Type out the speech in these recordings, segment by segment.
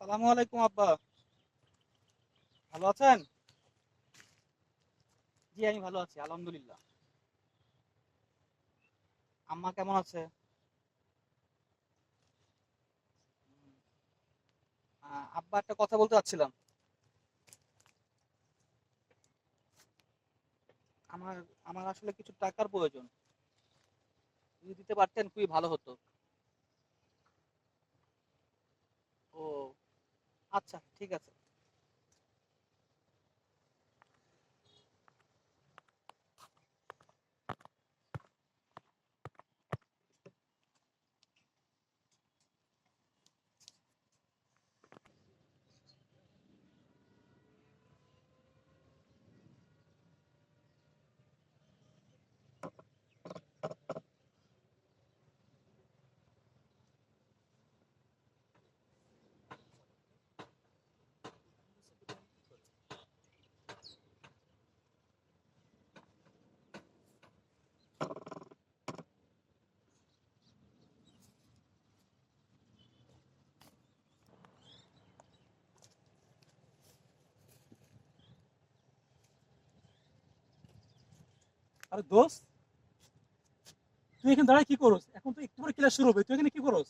সালামু আলাইকুম আব্বা, ভালো আছেন? জি আমি ভালো আছি আলহামদুলিল্লাহ। আম্মা কেমন আছে? আব্বা একটা কথা বলতে চাচ্ছিলাম। আমার আমার আসলে কিছু টাকার প্রয়োজন, যদি দিতে পারতেন খুবই ভালো হতো। ও আচ্ছা, ঠিক আছে। আরে দোস্ত, তুই এখানে দাঁড়ায় কি করস? এখন তো একটু পরে ক্লাস শুরু হবে, তুই এখানে কি করস?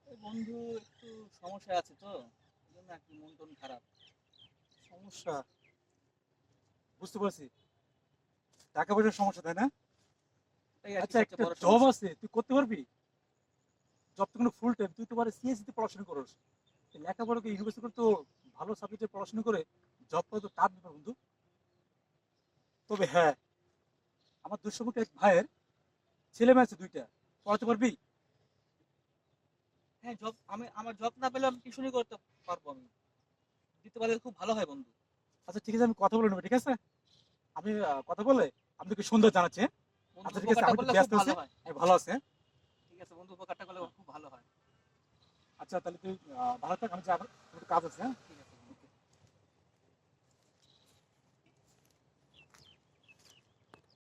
এই বন্ধু, একটু সমস্যা আছে তো, এই জন্য একটু মন টন খারাপ। সমস্যা? বুঝতে পারছি, টাকা পয়সার সমস্যা, তাই না? এটাই আর কি আচ্ছা, সবচেয়ে একটা বড় জব সমস্যা। আছে, তুই করতে পারবি? জব তো কোনো ফুল টাইম, তুই তো পারে সিএসসি তে পড়াশোনা করস। লেখাপড়াকে ইউনিভার্সিটি করে তো ভালো সাবজেক্টে পড়াশোনা করে জব করে তো তার ব্যাপার বন্ধু। তবে হ্যাঁ, আমার দুঃসমুখে এক ভাইয়ের ছেলে মেয়ে আছে দুইটা, পড়াতে পারবি? হ্যাঁ, জব আমার জব না পেলে আমি টিউশনই করতে পারবো। আমি দিতে পারলে খুব ভালো হয় বন্ধু। আচ্ছা ঠিক আছে, আমি কথা বলে নেবো, ঠিক আছে? আমি কথা বলে আমি তোকে সুন্দর জানাচ্ছি, হ্যাঁ? বন্ধু আচ্ছা ঠিক আছে, উপকারটা আমি একটু করলে খুব ব্যস্ত আছি। ভালো হয়। আমি ভালো আছি, হ্যাঁ? ঠিক আছে বন্ধু, উপকারটা করলে খুব ভালো হয়। আচ্ছা তাহলে তুই ভালো থাক, আমি যাবো, একটু কাজ আছে, হ্যাঁ? ঠিক আছে।